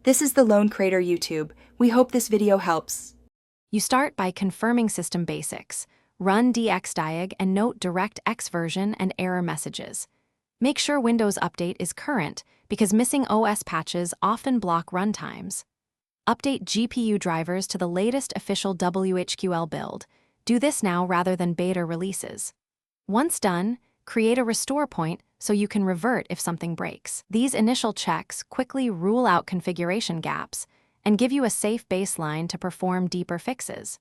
This is the Lone Crater YouTube. We hope this video helps. You start by confirming system basics. Run dxdiag and note DirectX version and error messages. Make sure Windows Update is current because missing OS patches often block runtimes. Update GPU drivers to the latest official WHQL build. Do this now rather than beta releases. Once done, create a restore point so you can revert if something breaks. These initial checks quickly rule out configuration gaps and give you a safe baseline to perform deeper fixes.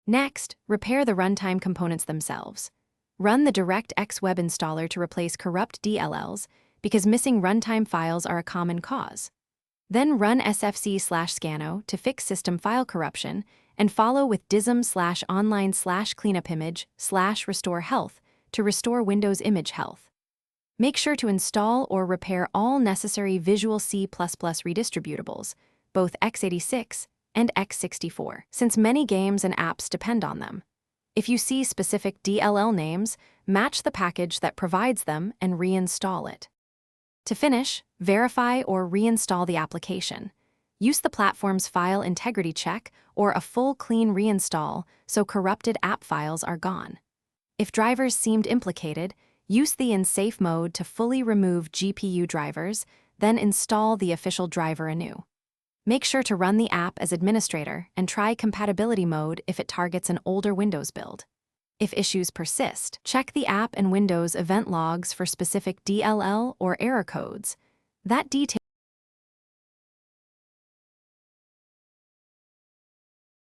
Next, repair the runtime components themselves. Run the DirectX web installer to replace corrupt DLLs because missing runtime files are a common cause. Then run sfc/scano to fix system file corruption and follow with dism/online/cleanupimage/restore health to restore Windows image health. Make sure to install or repair all necessary Visual C++ redistributables, both x86 and x64, since many games and apps depend on them. If you see specific DLL names, match the package that provides them and reinstall it. To finish, verify or reinstall the application. Use the platform's file integrity check or a full clean reinstall so corrupted app files are gone. If drivers seemed implicated, use the in safe mode to fully remove GPU drivers, then install the official driver anew. Make sure to run the app as administrator and try compatibility mode if it targets an older Windows build. If issues persist, check the app and Windows event logs for specific DLL or error codes. That detail.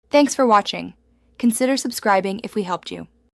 Thanks for watching. Consider subscribing if we helped you.